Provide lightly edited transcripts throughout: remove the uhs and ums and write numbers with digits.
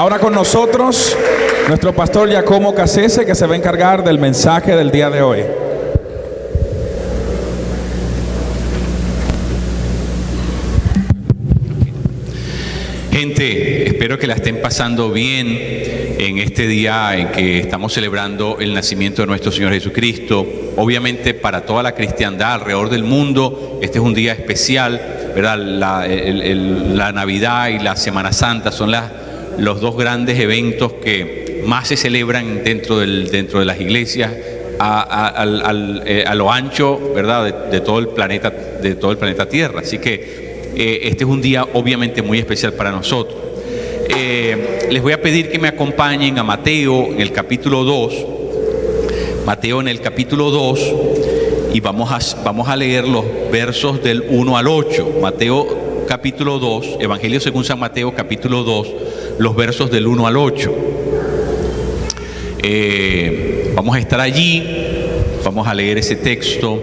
Ahora con nosotros nuestro pastor Giacomo Cassese, que se va a encargar del mensaje del día de hoy. Gente, espero que la estén pasando bien en este día en que estamos celebrando el nacimiento de nuestro Señor Jesucristo. Obviamente para toda la cristiandad alrededor del mundo, este es un día especial, ¿verdad? La Navidad y la Semana Santa son los dos grandes eventos que más se celebran dentro de las iglesias a lo ancho, ¿verdad? de todo el planeta Tierra. Así que este es un día obviamente muy especial para nosotros. Les voy a pedir que me acompañen a Mateo en el capítulo 2. Mateo en el capítulo 2, y vamos a leer los versos del 1 al 8. Mateo capítulo 2, Evangelio según San Mateo capítulo 2, los versos del 1 al 8. Vamos a estar allí, vamos a leer ese texto.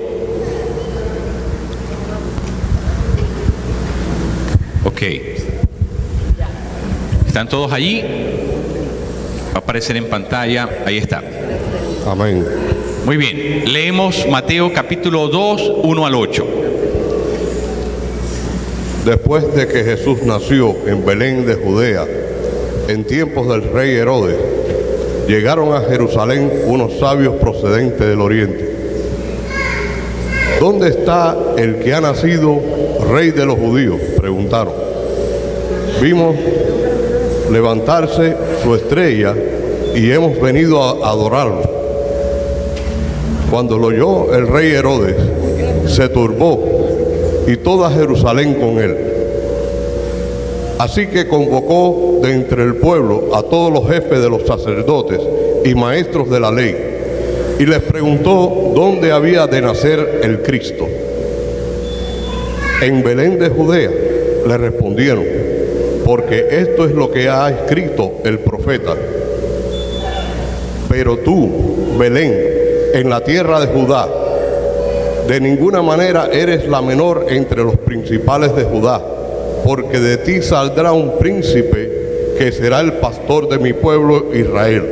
Ok. ¿Están todos allí? Va a aparecer en pantalla. Ahí está. Amén. Muy bien. Leemos Mateo capítulo 2, 1 al 8. Después de que Jesús nació en Belén de Judea, en tiempos del rey Herodes, llegaron a Jerusalén unos sabios procedentes del oriente. ¿Dónde está el que ha nacido rey de los judíos?, preguntaron. Vimos levantarse su estrella y hemos venido a adorarlo. Cuando lo oyó el rey Herodes, se turbó y toda Jerusalén con él. Así que convocó de entre el pueblo a todos los jefes de los sacerdotes y maestros de la ley y les preguntó dónde había de nacer el Cristo. En Belén de Judea, le respondieron, porque esto es lo que ha escrito el profeta. Pero tú, Belén, en la tierra de Judá, de ninguna manera eres la menor entre los principales de Judá, porque de ti saldrá un príncipe que será el pastor de mi pueblo Israel.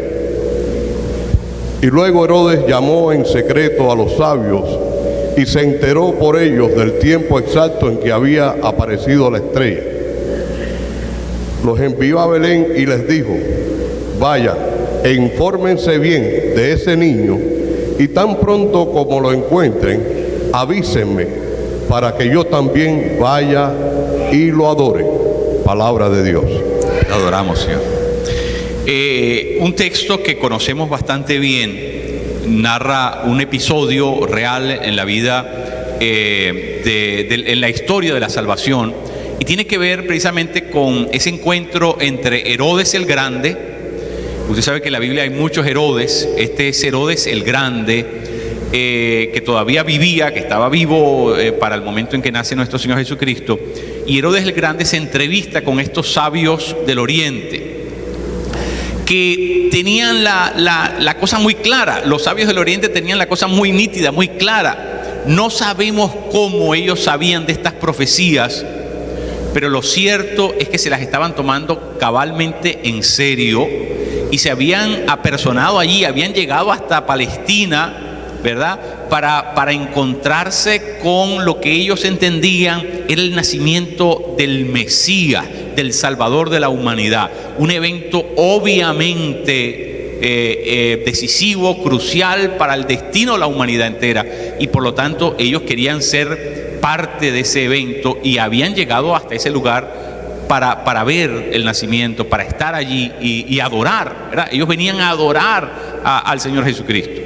Y luego Herodes llamó en secreto a los sabios y se enteró por ellos del tiempo exacto en que había aparecido la estrella. Los envió a Belén y les dijo, vayan e infórmense bien de ese niño y tan pronto como lo encuentren, avísenme para que yo también vaya y lo adore. Palabra de Dios. Lo adoramos, Señor. Un texto que conocemos bastante bien narra un episodio real en la vida, en la historia de la salvación, y tiene que ver precisamente con ese encuentro entre Herodes el Grande. Usted sabe que en la Biblia hay muchos Herodes. Este es Herodes el Grande, que todavía vivía, que estaba vivo para el momento en que nace nuestro Señor Jesucristo. Y Herodes el Grande se entrevista con estos sabios del Oriente, que tenían la cosa muy clara. Los sabios del Oriente tenían la cosa muy nítida, muy clara. No sabemos cómo ellos sabían de estas profecías, pero lo cierto es que se las estaban tomando cabalmente en serio y se habían apersonado allí, habían llegado hasta Palestina, ¿verdad? Para encontrarse con lo que ellos entendían era el nacimiento del Mesías, del Salvador de la humanidad. Un evento obviamente decisivo, crucial para el destino de la humanidad entera, y por lo tanto ellos querían ser parte de ese evento y habían llegado hasta ese lugar para ver el nacimiento, para estar allí y adorar, ¿verdad? Ellos venían a adorar al Señor Jesucristo.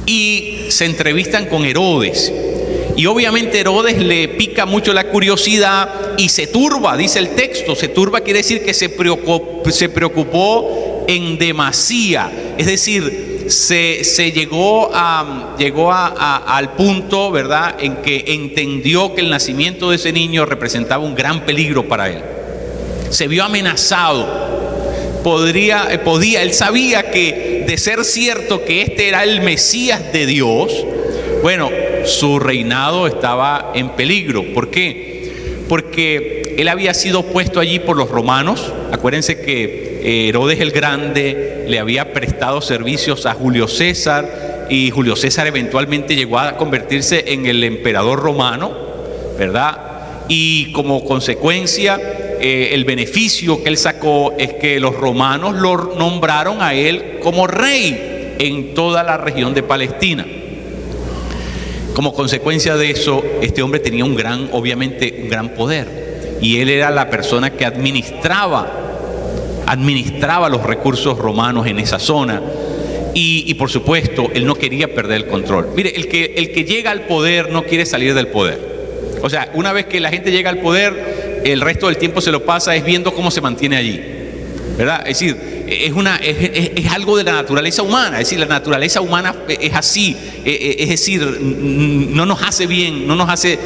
Y se entrevistan con Herodes. Y obviamente Herodes le pica mucho la curiosidad y se turba, dice el texto. Se turba quiere decir que se preocupó en demasía. Es decir, se llegó al punto, ¿verdad?, en que entendió que el nacimiento de ese niño representaba un gran peligro para él. Se vio amenazado. Él sabía que, de ser cierto que este era el Mesías de Dios, bueno, su reinado estaba en peligro. ¿Por qué? porque él había sido puesto allí por los romanos. Acuérdense que Herodes el Grande le había prestado servicios a Julio César, y Julio César eventualmente llegó a convertirse en el emperador romano, ¿verdad? Y como consecuencia, el beneficio que él sacó es que los romanos lo nombraron a él como rey en toda la región de Palestina. Como consecuencia de eso, este hombre tenía obviamente un gran poder, y él era la persona que administraba los recursos romanos en esa zona, y por supuesto, él no quería perder el control. Mire, el que llega al poder no quiere salir del poder. O sea, una vez que la gente llega al poder, el resto del tiempo se lo pasa viendo cómo se mantiene allí, ¿verdad? Es decir, es algo de la naturaleza humana. Es decir, la naturaleza humana es así. Es decir, no nos hace bien, no nos hace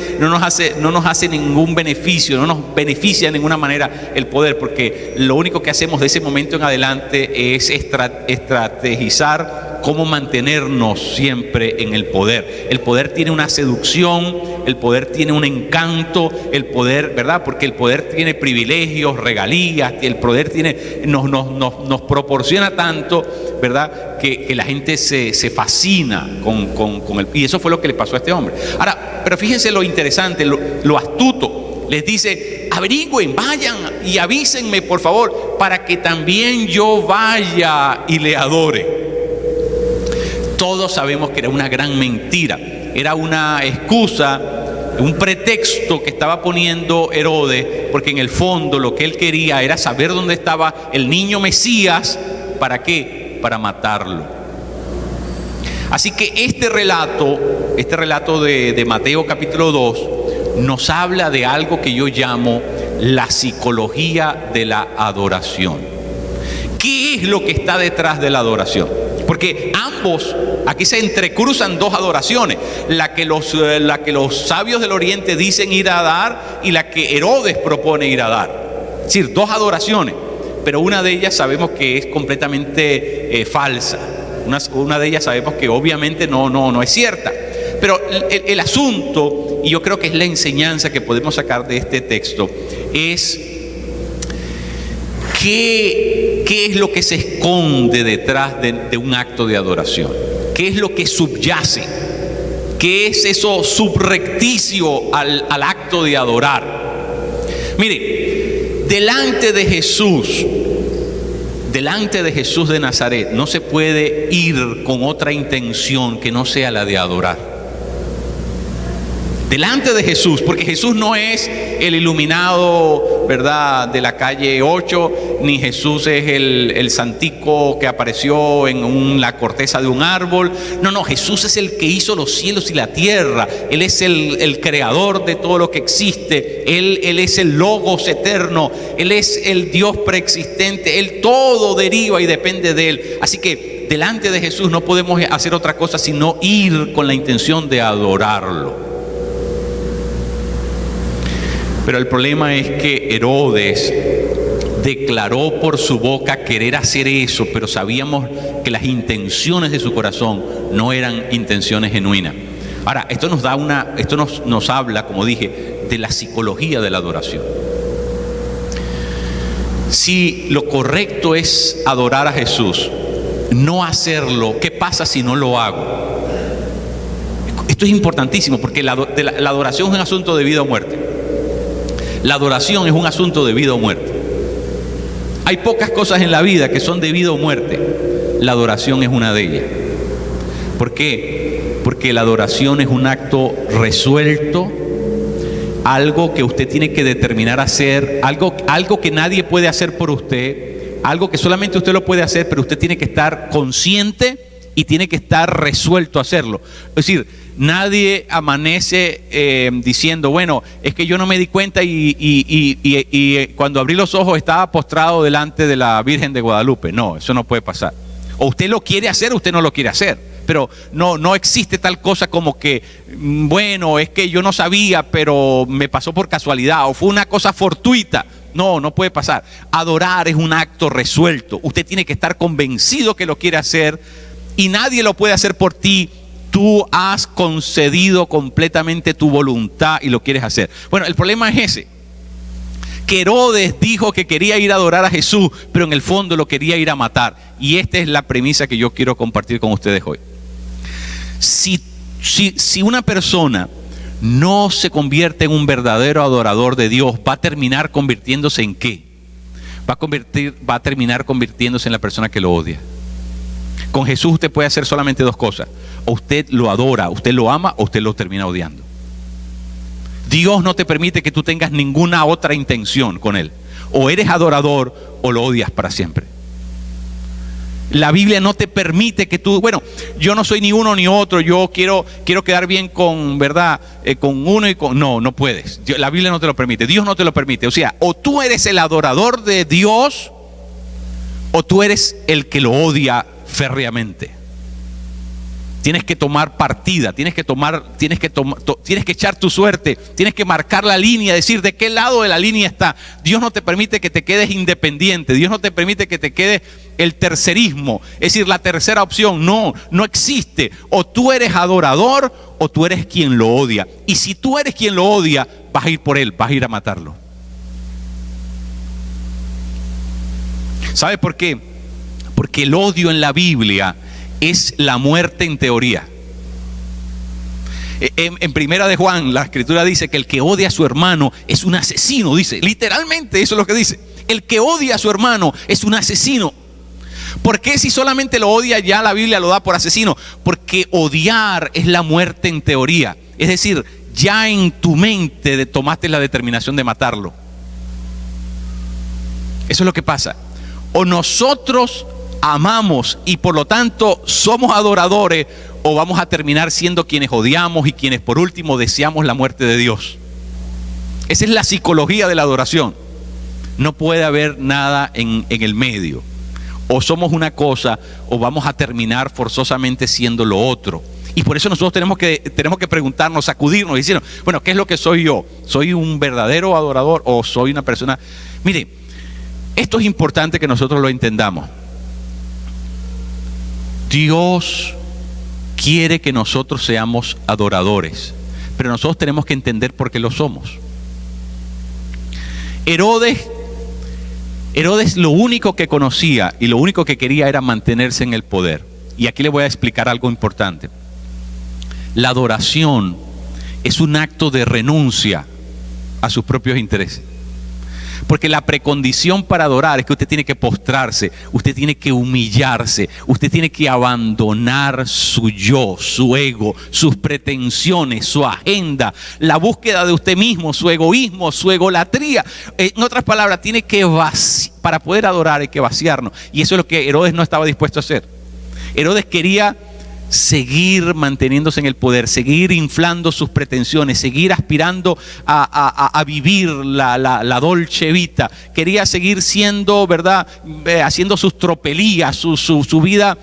ningún beneficio, no nos beneficia de ninguna manera el poder, porque lo único que hacemos de ese momento en adelante es estrategizar cómo mantenernos siempre en el poder. El poder tiene una seducción, el poder tiene un encanto, el poder, ¿verdad? Porque el poder tiene privilegios, regalías, el poder nos proporciona tanto, ¿verdad? Que la gente se fascina con él. Y eso fue lo que le pasó a este hombre. Ahora, pero fíjense lo interesante, lo astuto. Les dice: averigüen, vayan y avísenme, por favor, para que también yo vaya y le adore. Todos sabemos que era una gran mentira, era una excusa, un pretexto que estaba poniendo Herodes, porque en el fondo lo que él quería era saber dónde estaba el niño Mesías. ¿Para qué? Para matarlo. Así que este relato de Mateo capítulo 2 nos habla de algo que yo llamo la psicología de la adoración. ¿Qué es lo que está detrás de la adoración? Porque aquí se entrecruzan dos adoraciones, la que los sabios del Oriente dicen ir a dar y la que Herodes propone ir a dar. Es decir, dos adoraciones, pero una de ellas sabemos que es completamente falsa. Una de ellas sabemos que obviamente no es cierta. Pero el asunto, y yo creo que es la enseñanza que podemos sacar de este texto, es ¿qué es lo que se esconde detrás de un acto de adoración? ¿Qué es lo que subyace? ¿Qué es eso subrepticio al acto de adorar? Mire, delante de Jesús de Nazaret no se puede ir con otra intención que no sea la de adorar. Delante de Jesús, porque Jesús no es el iluminado, ¿verdad?, de la calle 8, ni Jesús es el santico que apareció en la corteza de un árbol. No, Jesús es el que hizo los cielos y la tierra. Él es el creador de todo lo que existe. Él es el Logos eterno. Él es el Dios preexistente. Él todo deriva y depende de Él. Así que delante de Jesús no podemos hacer otra cosa sino ir con la intención de adorarlo. Pero el problema es que Herodes declaró por su boca querer hacer eso, pero sabíamos que las intenciones de su corazón no eran intenciones genuinas. Ahora, esto nos habla, como dije, de la psicología de la adoración. Si lo correcto es adorar a Jesús, no hacerlo, ¿qué pasa si no lo hago? Esto es importantísimo, porque la adoración es un asunto de vida o muerte. La adoración es un asunto de vida o muerte. Hay pocas cosas en la vida que son de vida o muerte. La adoración es una de ellas. ¿Por qué? Porque la adoración es un acto resuelto, algo que usted tiene que determinar hacer, algo que nadie puede hacer por usted, algo que solamente usted lo puede hacer, pero usted tiene que estar consciente y tiene que estar resuelto a hacerlo. Es decir, nadie amanece diciendo, bueno, es que yo no me di cuenta y cuando abrí los ojos estaba postrado delante de la Virgen de Guadalupe. No, eso no puede pasar. O usted lo quiere hacer o usted no lo quiere hacer. Pero no existe tal cosa como que, bueno, es que yo no sabía, pero me pasó por casualidad, o fue una cosa fortuita. No puede pasar. Adorar es un acto resuelto. Usted tiene que estar convencido que lo quiere hacer y nadie lo puede hacer por ti. Tú has concedido completamente tu voluntad y lo quieres hacer. Bueno, el problema es ese. Que Herodes dijo que quería ir a adorar a Jesús, pero en el fondo lo quería ir a matar. Y esta es la premisa que yo quiero compartir con ustedes hoy. Si una persona no se convierte en un verdadero adorador de Dios, va a terminar convirtiéndose ¿en qué? Va a terminar convirtiéndose en la persona que lo odia. Con Jesús usted puede hacer solamente dos cosas: o usted lo adora, usted lo ama, o usted lo termina odiando. Dios no te permite que tú tengas ninguna otra intención con Él. O eres adorador o lo odias para siempre. La Biblia no te permite que tú, bueno, yo no soy ni uno ni otro, yo quiero quedar bien con, ¿verdad? Con uno y con... No puedes. La Biblia no te lo permite, Dios no te lo permite. O sea, o tú eres el adorador de Dios, o tú eres el que lo odia férreamente. Tienes que tomar partida, tienes que echar tu suerte, tienes que marcar la línea, decir de qué lado de la línea está. Dios no te permite que te quedes independiente, Dios no te permite que te quede el tercerismo, es decir, la tercera opción. No existe. O tú eres adorador o tú eres quien lo odia. Y si tú eres quien lo odia, vas a ir por él, vas a ir a matarlo. ¿Sabe por qué? Porque el odio en la Biblia es la muerte en teoría. En Primera de Juan, la escritura dice que el que odia a su hermano es un asesino, dice, literalmente eso es lo que dice. El que odia a su hermano es un asesino. ¿Por qué si solamente lo odia ya la Biblia lo da por asesino? Porque odiar es la muerte en teoría. Es decir, ya en tu mente tomaste la determinación de matarlo. Eso es lo que pasa. O nosotros amamos y por lo tanto somos adoradores, o vamos a terminar siendo quienes odiamos y quienes por último deseamos la muerte de Dios. Esa es la psicología de la adoración. No puede haber nada en el medio. O somos una cosa o vamos a terminar forzosamente siendo lo otro. Y por eso nosotros tenemos que preguntarnos, sacudirnos y decirnos, bueno, ¿qué es lo que soy yo? ¿Soy un verdadero adorador o soy una persona? Mire, esto es importante que nosotros lo entendamos. Dios quiere que nosotros seamos adoradores, pero nosotros tenemos que entender por qué lo somos. Herodes lo único que conocía y lo único que quería era mantenerse en el poder. Y aquí le voy a explicar algo importante. La adoración es un acto de renuncia a sus propios intereses. Porque la precondición para adorar es que usted tiene que postrarse, usted tiene que humillarse, usted tiene que abandonar su yo, su ego, sus pretensiones, su agenda, la búsqueda de usted mismo, su egoísmo, su egolatría. En otras palabras, tiene que para poder adorar hay que vaciarnos. Y eso es lo que Herodes no estaba dispuesto a hacer. Herodes quería seguir manteniéndose en el poder, seguir inflando sus pretensiones, seguir aspirando a vivir la dolce vita. Quería seguir siendo, ¿verdad? Haciendo sus tropelías, su vida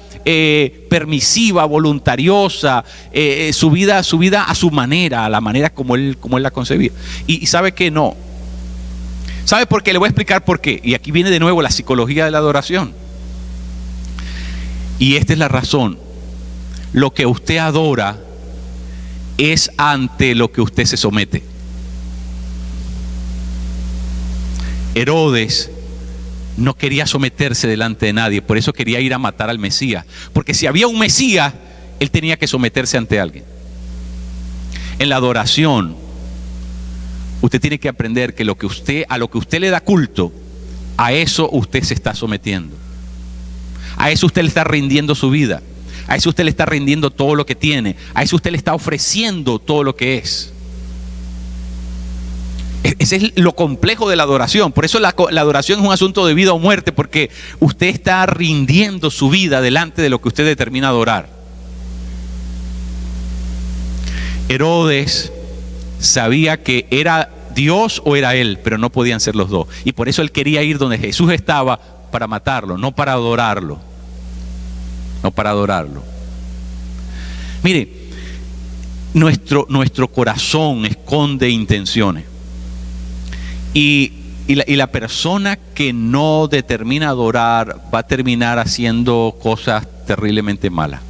permisiva, voluntariosa, su vida a su manera, a la manera como él la concebía. Y sabe que no. ¿Sabe por qué? Le voy a explicar por qué. Y aquí viene de nuevo la psicología de la adoración. Y esta es la razón. Lo que usted adora es ante lo que usted se somete. Herodes no quería someterse delante de nadie, por eso quería ir a matar al Mesías. Porque si había un Mesías, él tenía que someterse ante alguien. En la adoración, usted tiene que aprender que a lo que usted le da culto, a eso usted se está sometiendo. A eso usted le está rindiendo su vida. A eso usted le está rindiendo todo lo que tiene. A eso usted le está ofreciendo todo lo que es. Ese es lo complejo de la adoración. Por eso la adoración es un asunto de vida o muerte, porque usted está rindiendo su vida delante de lo que usted determina adorar. Herodes sabía que era Dios o era él, pero no podían ser los dos. Y por eso él quería ir donde Jesús estaba para matarlo, no para adorarlo. No para adorarlo. Mire, nuestro corazón esconde intenciones. Y la persona que no determina adorar va a terminar haciendo cosas terriblemente malas.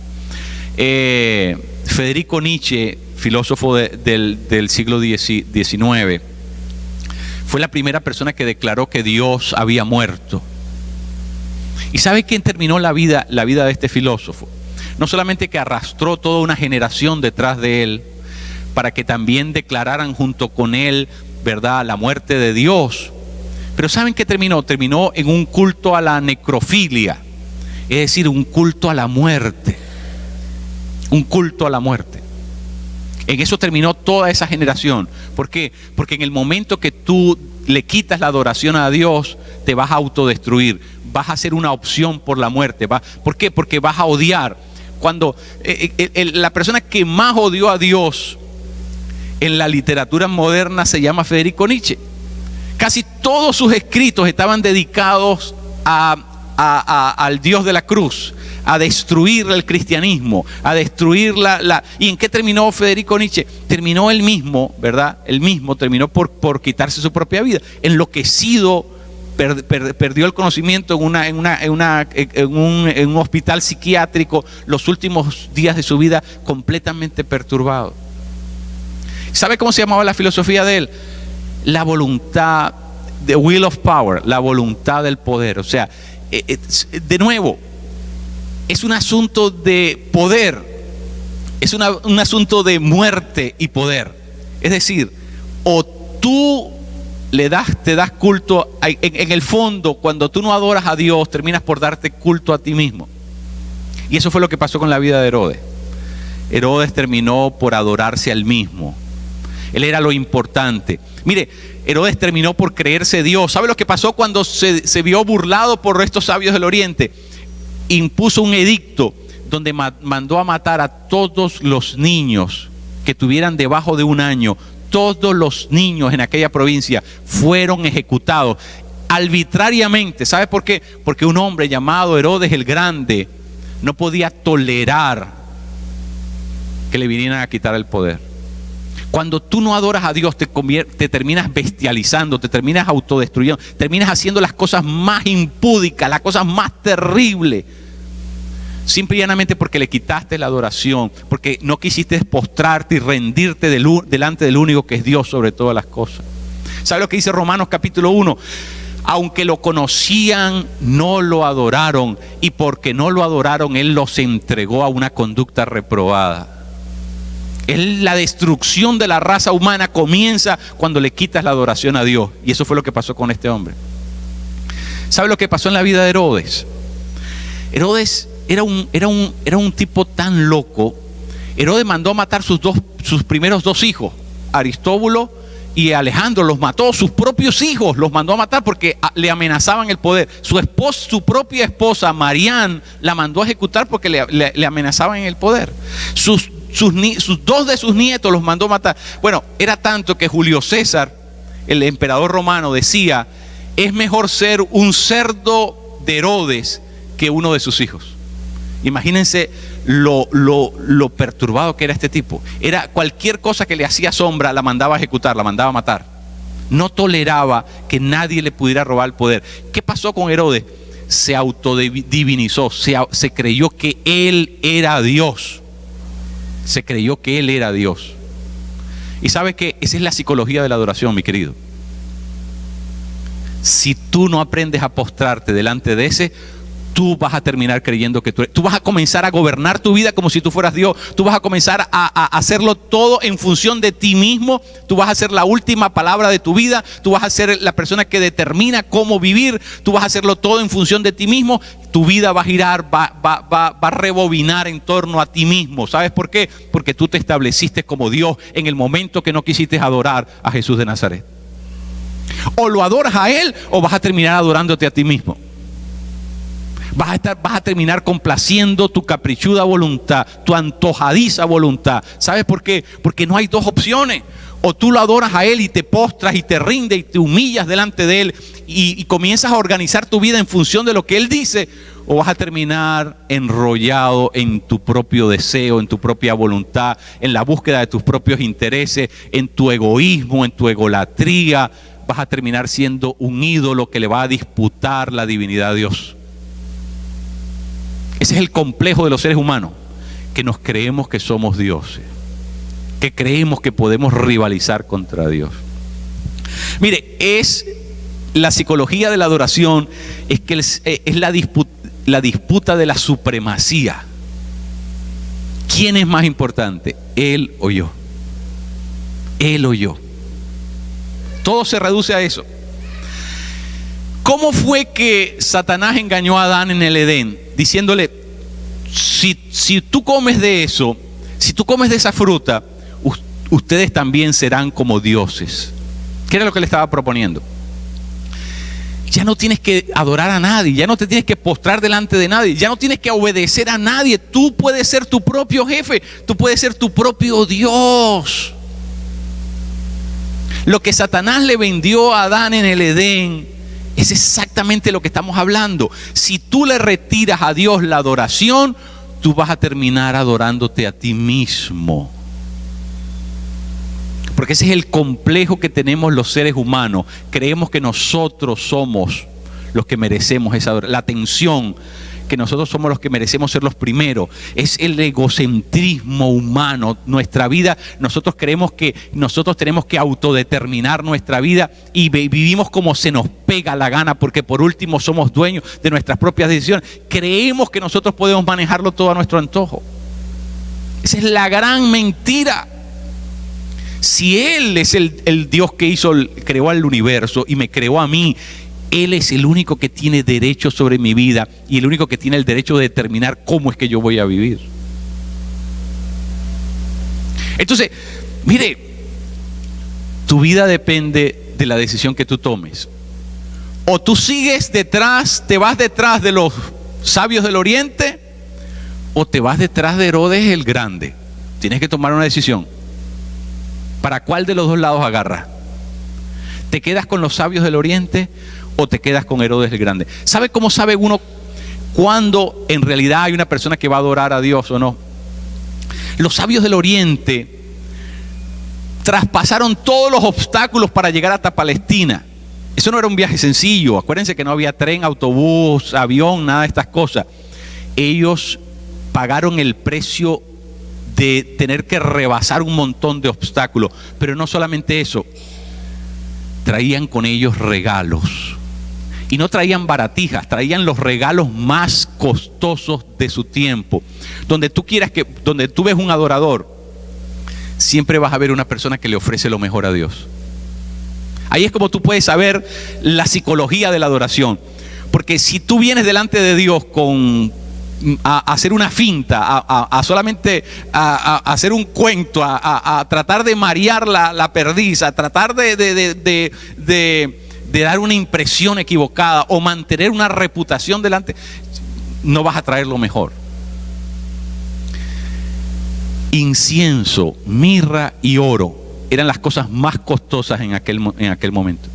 Federico Nietzsche, filósofo del siglo XIX, Fue la primera persona que declaró que Dios había muerto. ¿Y sabe quién terminó la vida de este filósofo? No solamente que arrastró toda una generación detrás de él para que también declararan junto con él, ¿verdad?, la muerte de Dios. Pero ¿saben qué terminó? Terminó en un culto a la necrofilia, es decir, un culto a la muerte. Un culto a la muerte. En eso terminó toda esa generación. ¿Por qué? Porque en el momento que tú le quitas la adoración a Dios, te vas a autodestruir, vas a hacer una opción por la muerte. ¿Por qué? Porque vas a odiar. Cuando la persona que más odió a Dios en la literatura moderna se llama Federico Nietzsche. Casi todos sus escritos estaban dedicados al Dios de la cruz, a destruir el cristianismo, a destruir ¿Y en qué terminó Federico Nietzsche? Terminó él mismo, ¿verdad? Él mismo terminó por quitarse su propia vida. Enloquecido, perdió el conocimiento en un hospital psiquiátrico, los últimos días de su vida completamente perturbado. ¿Sabe cómo se llamaba la filosofía de él? La voluntad, the will of power, la voluntad del poder. O sea, de nuevo, es un asunto de poder, es un asunto de muerte y poder. Es decir, o tú te das culto, en el fondo, cuando tú no adoras a Dios, terminas por darte culto a ti mismo. Y eso fue lo que pasó con la vida de Herodes. Herodes terminó por adorarse a él mismo. Él era lo importante. Mire, Herodes terminó por creerse Dios. ¿Sabe lo que pasó cuando se vio burlado por estos sabios del Oriente? Impuso un edicto donde mandó a matar a todos los niños que tuvieran debajo de 1 año. Todos los niños en aquella provincia fueron ejecutados arbitrariamente. ¿Sabe por qué? Porque un hombre llamado Herodes el Grande no podía tolerar que le vinieran a quitar el poder. Cuando tú no adoras a Dios, te terminas bestializando, te terminas autodestruyendo, terminas haciendo las cosas más impúdicas, las cosas más terribles. Simple y llanamente porque le quitaste la adoración, porque no quisiste postrarte y rendirte delante del único que es Dios sobre todas las cosas. ¿Sabe lo que dice Romanos capítulo 1? Aunque lo conocían, no lo adoraron, y porque no lo adoraron, Él los entregó a una conducta reprobada. La destrucción de la raza humana comienza cuando le quitas la adoración a Dios. Y eso fue lo que pasó con este hombre. ¿Sabe lo que pasó en la vida de Herodes? Herodes era un tipo tan loco. Herodes mandó a matar sus primeros 2 hijos, Aristóbulo y Alejandro. Los mató, sus propios hijos los mandó a matar porque le amenazaban el poder. Su propia esposa, Marián, la mandó a ejecutar porque le amenazaban en el poder. Sus 2 de sus nietos los mandó matar. Bueno, era tanto que Julio César, el emperador romano, decía: es mejor ser un cerdo de Herodes que uno de sus hijos. Imagínense lo perturbado que era este tipo. Era cualquier cosa que le hacía sombra, la mandaba a ejecutar, la mandaba a matar. No toleraba que nadie le pudiera robar el poder. ¿Qué pasó con Herodes? Se autodivinizó, se creyó que él era Dios. Se creyó que él era Dios. Y sabe que esa es la psicología de la adoración, mi querido. Si tú no aprendes a postrarte delante de ese, tú vas a terminar creyendo que tú vas a comenzar a gobernar tu vida como si tú fueras Dios. Tú vas a comenzar a hacerlo todo en función de ti mismo. Tú vas a ser la última palabra de tu vida. Tú vas a ser la persona que determina cómo vivir. Tú vas a hacerlo todo en función de ti mismo. Tu vida va a girar, va a rebobinar en torno a ti mismo. ¿Sabes por qué? Porque tú te estableciste como Dios en el momento que no quisiste adorar a Jesús de Nazaret. O lo adoras a Él o vas a terminar adorándote a ti mismo. Vas a terminar complaciendo tu caprichuda voluntad, tu antojadiza voluntad. ¿Sabes por qué? Porque no hay 2 opciones. O tú lo adoras a Él y te postras y te rindes y te humillas delante de Él y comienzas a organizar tu vida en función de lo que Él dice, o vas a terminar enrollado en tu propio deseo, en tu propia voluntad, en la búsqueda de tus propios intereses, en tu egoísmo, en tu egolatría. Vas a terminar siendo un ídolo que le va a disputar la divinidad a Dios. Ese es el complejo de los seres humanos, que nos creemos que somos dioses, que creemos que podemos rivalizar contra Dios. Mire, es la psicología de la adoración, es que es la disputa de la supremacía. ¿Quién es más importante? ¿Él o yo? Él o yo. Todo se reduce a eso. ¿Cómo fue que Satanás engañó a Adán en el Edén? Diciéndole, si tú comes de eso, si tú comes de esa fruta, ustedes también serán como dioses. ¿Qué era lo que le estaba proponiendo? Ya no tienes que adorar a nadie, ya no te tienes que postrar delante de nadie, ya no tienes que obedecer a nadie. Tú puedes ser tu propio jefe, tú puedes ser tu propio Dios. Lo que Satanás le vendió a Adán en el Edén es exactamente lo que estamos hablando. Si tú le retiras a Dios la adoración, tú vas a terminar adorándote a ti mismo. Porque ese es el complejo que tenemos los seres humanos. Creemos que nosotros somos los que merecemos esa adoración. La tensión, que nosotros somos los que merecemos ser los primeros. Es el egocentrismo humano. Nuestra vida, nosotros creemos que nosotros tenemos que autodeterminar nuestra vida y vivimos como se nos pega la gana, porque por último somos dueños de nuestras propias decisiones. Creemos que nosotros podemos manejarlo todo a nuestro antojo. Esa es la gran mentira. Si Él es el Dios que creó al universo y me creó a mí, Él es el único que tiene derecho sobre mi vida y el único que tiene el derecho de determinar cómo es que yo voy a vivir. Entonces, mire, tu vida depende de la decisión que tú tomes. O tú te vas detrás de los sabios del oriente, o te vas detrás de Herodes el Grande. Tienes que tomar una decisión. ¿Para cuál de los dos lados agarras? ¿Te quedas con los sabios del oriente o te quedas con Herodes el Grande? ¿Sabe cómo sabe uno cuándo en realidad hay una persona que va a adorar a Dios o no? Los sabios del oriente traspasaron todos los obstáculos para llegar hasta Palestina. Eso no era un viaje sencillo. Acuérdense que no había tren, autobús, avión, nada de estas cosas. Ellos pagaron el precio de tener que rebasar un montón de obstáculos. Pero no solamente eso, traían con ellos regalos. Y no traían baratijas, traían los regalos más costosos de su tiempo. Donde tú ves un adorador, siempre vas a ver una persona que le ofrece lo mejor a Dios. Ahí es como tú puedes saber la psicología de la adoración. Porque si tú vienes delante de Dios a hacer una finta, a solamente hacer un cuento, a tratar de marear la perdiz, a tratar de dar una impresión equivocada o mantener una reputación delante, no vas a traer lo mejor. Incienso, mirra y oro eran las cosas más costosas en aquel momento.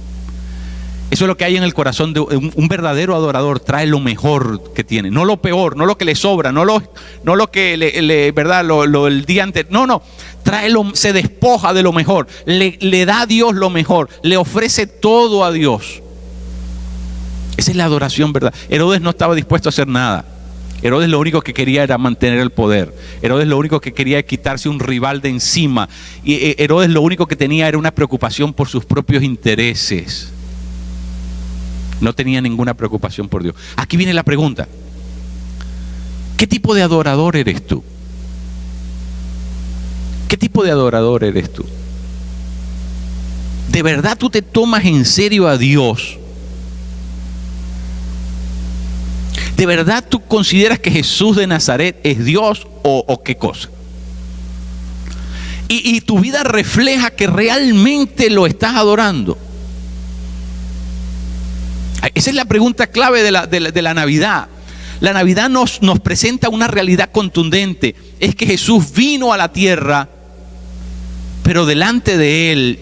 Eso es lo que hay en el corazón de un verdadero adorador. Trae lo mejor que tiene, no lo peor, no lo que le sobra, no lo que verdad, el día antes. No, se despoja de lo mejor, le da a Dios lo mejor, le ofrece todo a Dios. Esa es la adoración, ¿verdad? Herodes no estaba dispuesto a hacer nada. Herodes lo único que quería era mantener el poder. Herodes lo único que quería era quitarse un rival de encima. Y Herodes lo único que tenía era una preocupación por sus propios intereses. No tenía ninguna preocupación por Dios. Aquí viene la pregunta: ¿qué tipo de adorador eres tú? ¿Qué tipo de adorador eres tú? ¿De verdad tú te tomas en serio a Dios? ¿De verdad tú consideras que Jesús de Nazaret es Dios o qué cosa? Y tu vida refleja que realmente lo estás adorando. Esa es la pregunta clave de la Navidad. La Navidad nos presenta una realidad contundente. Es que Jesús vino a la tierra, pero delante de Él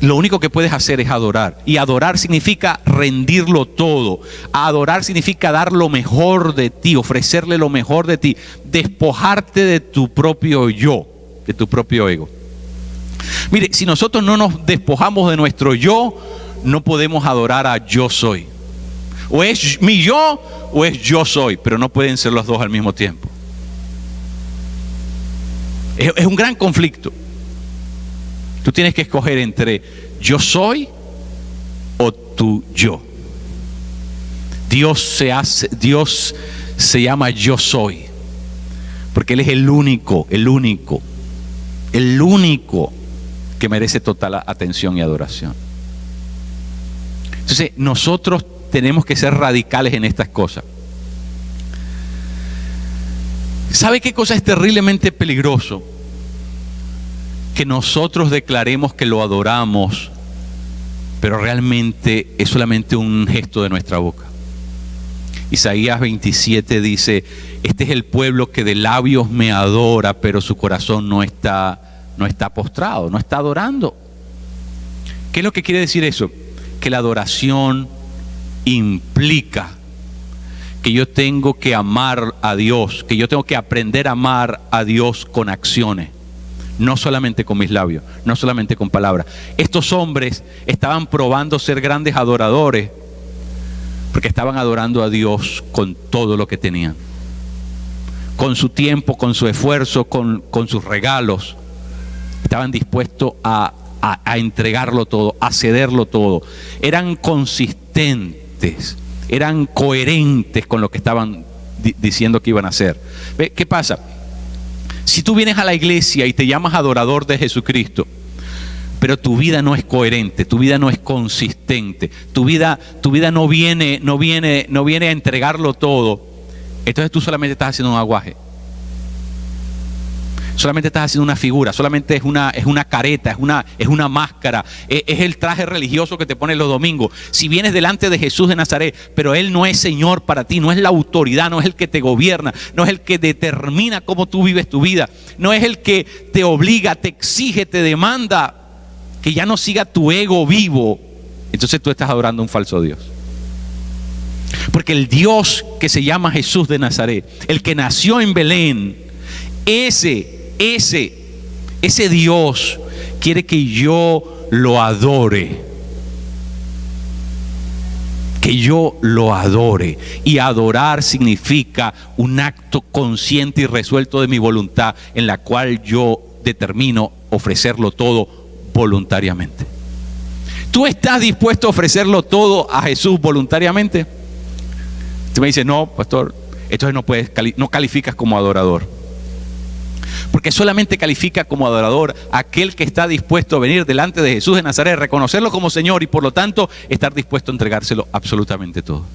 lo único que puedes hacer es adorar. Y adorar significa rendirlo todo. Adorar significa dar lo mejor de ti, ofrecerle lo mejor de ti, despojarte de tu propio yo, de tu propio ego. Mire, si nosotros no nos despojamos de nuestro yo, no podemos adorar a yo soy. O es mi yo o es yo soy, pero no pueden ser los dos al mismo tiempo. Es un gran conflicto. Tú tienes que escoger entre yo soy tu yo. Dios se llama Yo Soy, porque Él es el único que merece total atención y adoración. Entonces nosotros tenemos que ser radicales en estas cosas. ¿Sabe qué cosa es terriblemente peligroso? Que nosotros declaremos que lo adoramos, pero realmente es solamente un gesto de nuestra boca. Isaías 27 dice: este es el pueblo que de labios me adora, pero su corazón no está postrado, no está adorando. ¿Qué es lo que quiere decir eso? Que la adoración implica que yo tengo que amar a Dios, que yo tengo que aprender a amar a Dios con acciones, no solamente con mis labios, no solamente con palabras. Estos hombres estaban probando ser grandes adoradores porque estaban adorando a Dios con todo lo que tenían, con su tiempo, con su esfuerzo, con sus regalos. Estaban dispuestos a entregarlo todo, a cederlo todo. Eran consistentes, eran coherentes con lo que estaban diciendo que iban a hacer. ¿Ve? ¿Qué pasa? Si tú vienes a la iglesia y te llamas adorador de Jesucristo, pero tu vida no es coherente, tu vida no es consistente, tu vida no viene a entregarlo todo, entonces tú solamente estás haciendo un aguaje. Solamente estás haciendo una figura, solamente es una careta, es una máscara, es el traje religioso que te pones los domingos. Si vienes delante de Jesús de Nazaret, pero Él no es Señor para ti, no es la autoridad, no es el que te gobierna, no es el que determina cómo tú vives tu vida, no es el que te obliga, te exige, te demanda que ya no siga tu ego vivo, entonces tú estás adorando a un falso Dios. Porque el Dios que se llama Jesús de Nazaret, el que nació en Belén, ese Dios quiere que yo lo adore. Que yo lo adore. Y adorar significa un acto consciente y resuelto de mi voluntad, en la cual yo determino ofrecerlo todo voluntariamente. ¿Tú estás dispuesto a ofrecerlo todo a Jesús voluntariamente? Tú me dices: no, pastor, entonces no calificas como adorador. Porque solamente califica como adorador aquel que está dispuesto a venir delante de Jesús de Nazaret, reconocerlo como Señor y por lo tanto estar dispuesto a entregárselo absolutamente todo.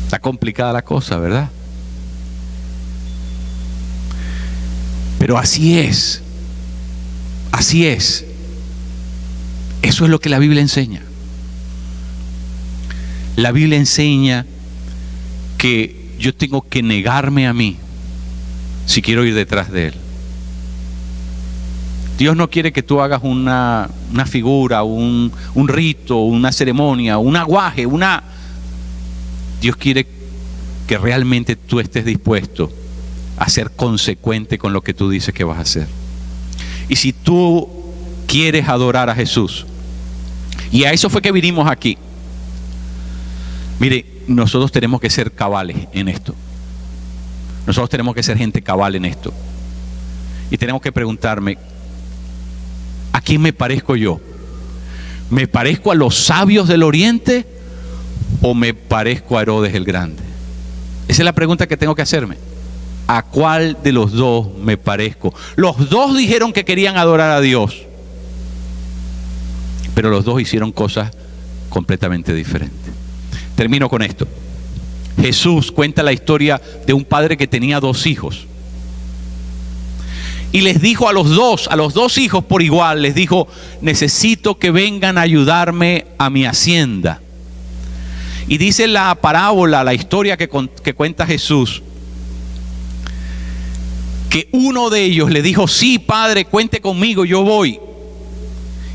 Está complicada la cosa, ¿verdad? Pero así es. Así es. Eso es lo que la Biblia enseña. La Biblia enseña que yo tengo que negarme a mí si quiero ir detrás de Él. Dios no quiere que tú hagas una figura, un rito, una ceremonia, un aguaje, Dios quiere que realmente tú estés dispuesto a ser consecuente con lo que tú dices que vas a hacer. Y si tú quieres adorar a Jesús, y a eso fue que vinimos aquí, mire, nosotros tenemos que ser cabales en esto. Nosotros tenemos que ser gente cabal en esto. Y tenemos que preguntarme: ¿a quién me parezco yo? ¿Me parezco a los sabios del Oriente o me parezco a Herodes el Grande? Esa es la pregunta que tengo que hacerme. ¿A cuál de los dos me parezco? Los dos dijeron que querían adorar a Dios, pero los dos hicieron cosas completamente diferentes. Termino con esto. Jesús cuenta la historia de un padre que tenía 2 hijos. Y les dijo a los dos hijos por igual, les dijo: necesito que vengan a ayudarme a mi hacienda. Y dice la parábola, la historia que cuenta Jesús, que uno de ellos le dijo: sí, padre, cuente conmigo, yo voy.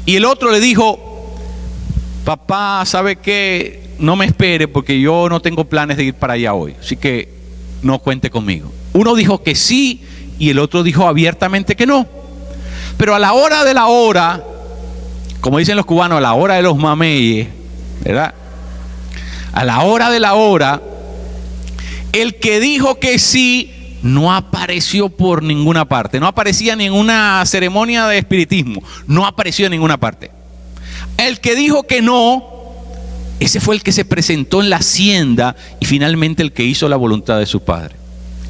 Y el otro le dijo: papá, ¿sabe qué? No me espere porque yo no tengo planes de ir para allá hoy, así que no cuente conmigo. Uno dijo que sí y el otro dijo abiertamente que no. Pero a la hora de la hora, como dicen los cubanos, a la hora de los mameyes, ¿verdad? A la hora de la hora, el que dijo que sí no apareció por ninguna parte, no aparecía ni en una ceremonia de espiritismo, no apareció en ninguna parte. El que dijo que no, ese fue el que se presentó en la hacienda y finalmente el que hizo la voluntad de su Padre.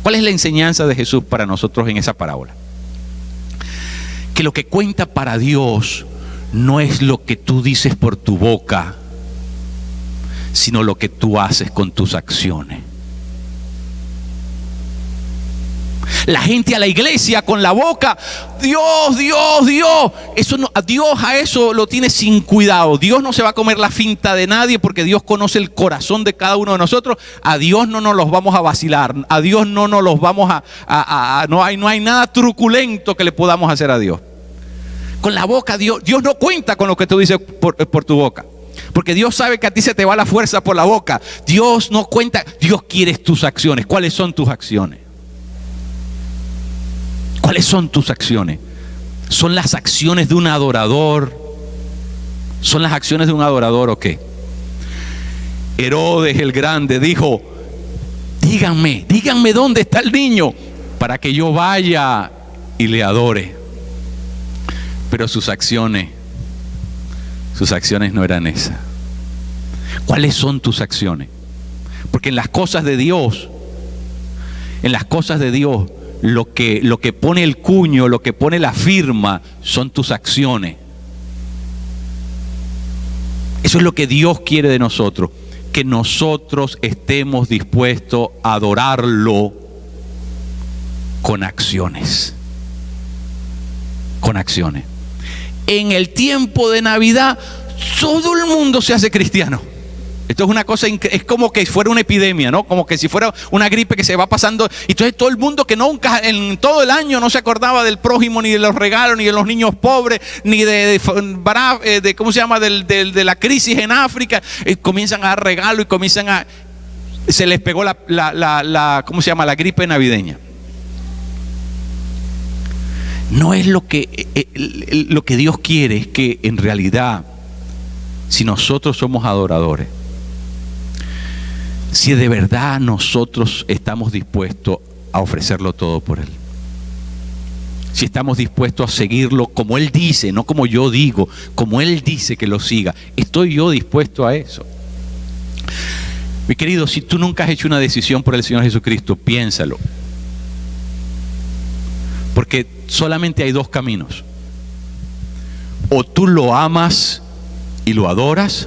¿Cuál es la enseñanza de Jesús para nosotros en esa parábola? Que lo que cuenta para Dios no es lo que tú dices por tu boca, sino lo que tú haces con tus acciones. La gente a la iglesia con la boca, Dios, Dios, Dios. Eso no, Dios a eso lo tiene sin cuidado. Dios no se va a comer la finta de nadie porque Dios conoce el corazón de cada uno de nosotros. A Dios no nos los vamos a vacilar. A Dios no nos los vamos no hay nada truculento que le podamos hacer a Dios. Con la boca Dios no cuenta con lo que tú dices por tu boca. Porque Dios sabe que a ti se te va la fuerza por la boca. Dios no cuenta, Dios quiere tus acciones. ¿Cuáles son tus acciones? ¿Cuáles son tus acciones? ¿Son las acciones de un adorador? ¿Son las acciones de un adorador o qué? Herodes el Grande dijo, díganme dónde está el niño para que yo vaya y le adore. Pero sus acciones no eran esas. ¿Cuáles son tus acciones? Porque en las cosas de Dios, lo que pone el cuño, lo que pone la firma, son tus acciones. Eso es lo que Dios quiere de nosotros, que nosotros estemos dispuestos a adorarlo con acciones. Con acciones. En el tiempo de Navidad, todo el mundo se hace cristiano. Esto es una cosa, es como que fuera una epidemia, ¿no? Como que si fuera una gripe que se va pasando. Y entonces todo el mundo que nunca en todo el año no se acordaba del prójimo, ni de los regalos, ni de los niños pobres, ni de ¿cómo se llama? De la crisis en África, comienzan a dar regalos y se les pegó ¿cómo se llama? La gripe navideña. No es lo que Dios quiere, es que en realidad, si nosotros somos adoradores, si de verdad nosotros estamos dispuestos a ofrecerlo todo por Él, si estamos dispuestos a seguirlo como Él dice, no como yo digo, como Él dice que lo siga, ¿estoy yo dispuesto a eso? Mi querido, si tú nunca has hecho una decisión por el Señor Jesucristo, piénsalo. Porque solamente hay dos caminos. O tú lo amas y lo adoras,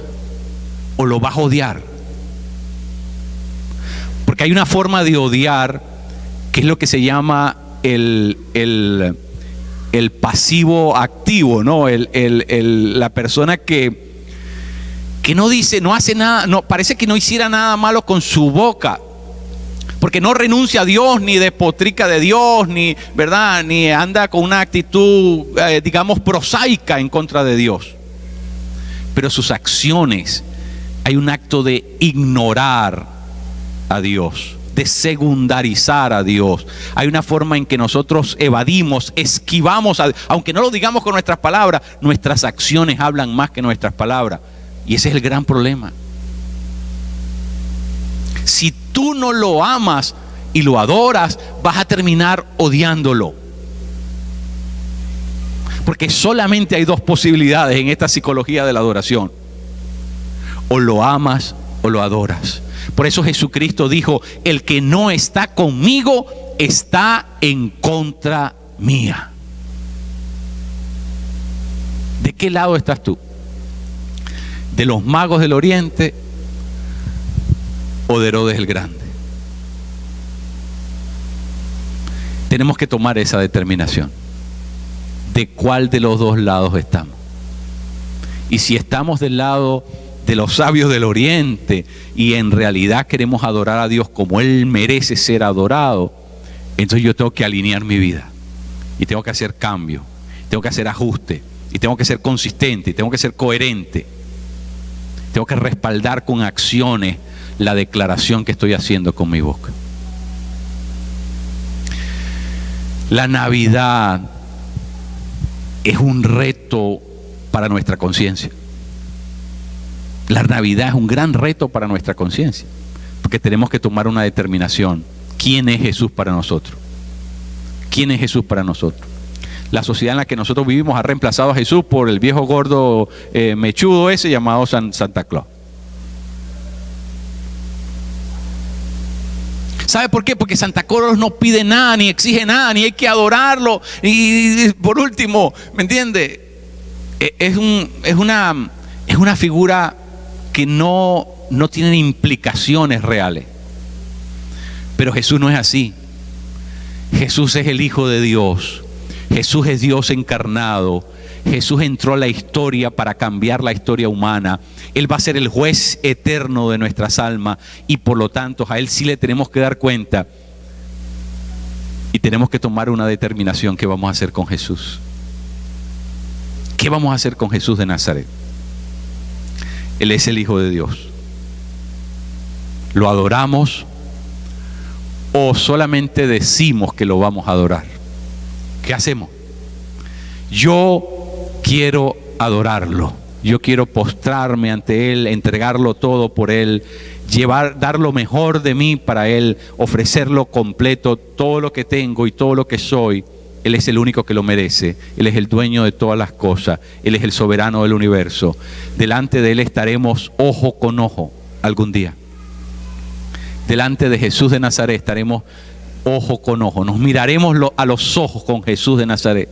o lo vas a odiar. Porque hay una forma de odiar que es lo que se llama el pasivo activo, ¿no? La persona que no dice, no hace nada, no, parece que no hiciera nada malo con su boca, porque no renuncia a Dios, ni despotrica de Dios, ni, ¿verdad? Ni anda con una actitud, digamos, prosaica en contra de Dios. Pero sus acciones, hay un acto de ignorar a Dios, de secundarizar a Dios. Hay una forma en que nosotros evadimos, esquivamos, aunque no lo digamos con nuestras palabras, nuestras acciones hablan más que nuestras palabras. Y ese es el gran problema. Si tú no lo amas y lo adoras, vas a terminar odiándolo. Porque solamente hay dos posibilidades en esta psicología de la adoración. O lo amas o lo adoras. Por eso Jesucristo dijo, el que no está conmigo está en contra mía. ¿De qué lado estás tú? ¿De los magos del Oriente o de Herodes el Grande? Tenemos que tomar esa determinación. ¿De cuál de los dos lados estamos? Y si estamos del lado de los sabios del Oriente y en realidad queremos adorar a Dios como Él merece ser adorado, entonces yo tengo que alinear mi vida y tengo que hacer cambio, tengo que hacer ajuste y tengo que ser consistente y tengo que ser coherente, tengo que respaldar con acciones la declaración que estoy haciendo con mi boca. La Navidad es un reto para nuestra conciencia. La Navidad es un gran reto para nuestra conciencia, porque tenemos que tomar una determinación. ¿quién es Jesús para nosotros? ¿Quién es Jesús para nosotros? La sociedad en la que nosotros vivimos ha reemplazado a Jesús por el viejo gordo mechudo ese llamado Santa Claus. ¿Sabe por qué? Porque Santa Claus no pide nada, ni exige nada, ni hay que adorarlo. Y por último, ¿me entiende? Es una figura que no tiene implicaciones reales. Pero Jesús no es así. Jesús es el Hijo de Dios. Jesús es Dios encarnado. Jesús entró a la historia para cambiar la historia humana. Él va a ser el juez eterno de nuestras almas y por lo tanto a Él sí le tenemos que dar cuenta y tenemos que tomar una determinación. ¿Qué vamos a hacer con Jesús? ¿Qué vamos a hacer con Jesús de Nazaret? Él es el Hijo de Dios. ¿Lo adoramos o solamente decimos que lo vamos a adorar? ¿Qué hacemos? Yo quiero adorarlo. Yo quiero postrarme ante Él, entregarlo todo por Él, dar lo mejor de mí para Él, ofrecerlo completo, todo lo que tengo y todo lo que soy. Él es el único que lo merece. Él es el dueño de todas las cosas. Él es el soberano del universo. Delante de Él estaremos ojo con ojo algún día. Delante de Jesús de Nazaret estaremos ojo con ojo. Nos miraremos a los ojos con Jesús de Nazaret.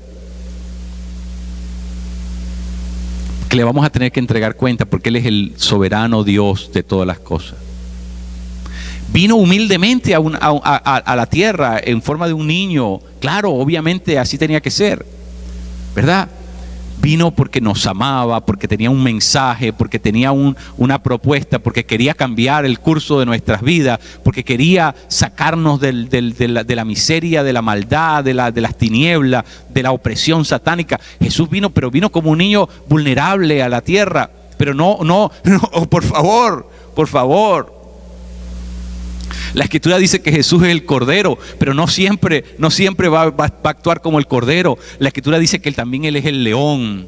Que le vamos a tener que entregar cuenta porque Él es el soberano Dios de todas las cosas. Vino humildemente a la tierra en forma de un niño. Claro, obviamente así tenía que ser, ¿verdad? Vino porque nos amaba, porque tenía un mensaje, porque tenía una propuesta, porque quería cambiar el curso de nuestras vidas, porque quería sacarnos de la miseria, de la maldad, de las tinieblas, de la opresión satánica. Jesús vino, pero vino como un niño vulnerable a la tierra. Pero no, por favor. La Escritura dice que Jesús es el Cordero, pero no siempre va a actuar como el Cordero. La Escritura dice que Él es el león.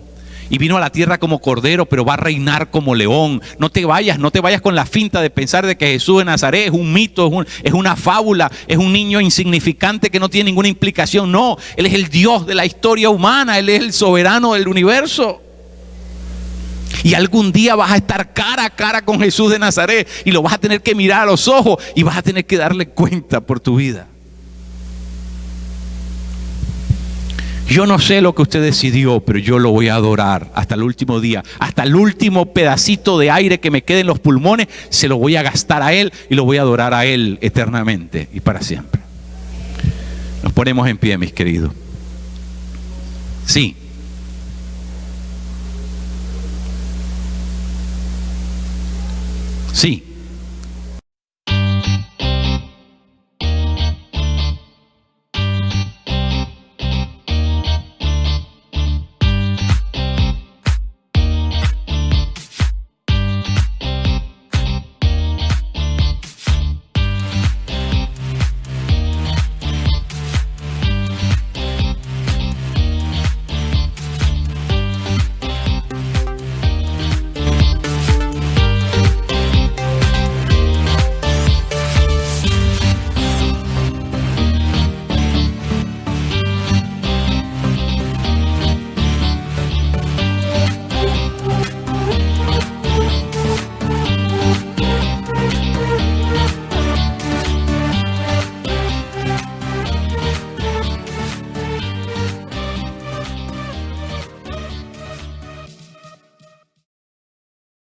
Y vino a la tierra como Cordero, pero va a reinar como león. No te vayas con la finta de pensar de que Jesús de Nazaret es un mito, es una fábula, es un niño insignificante que no tiene ninguna implicación. No, Él es el Dios de la historia humana, Él es el soberano del universo. Y algún día vas a estar cara a cara con Jesús de Nazaret y lo vas a tener que mirar a los ojos y vas a tener que darle cuenta por tu vida. Yo no sé lo que usted decidió, pero yo lo voy a adorar hasta el último día. Hasta el último pedacito de aire que me quede en los pulmones, se lo voy a gastar a Él y lo voy a adorar a Él eternamente y para siempre. Nos ponemos en pie, mis queridos. Sí. Sí.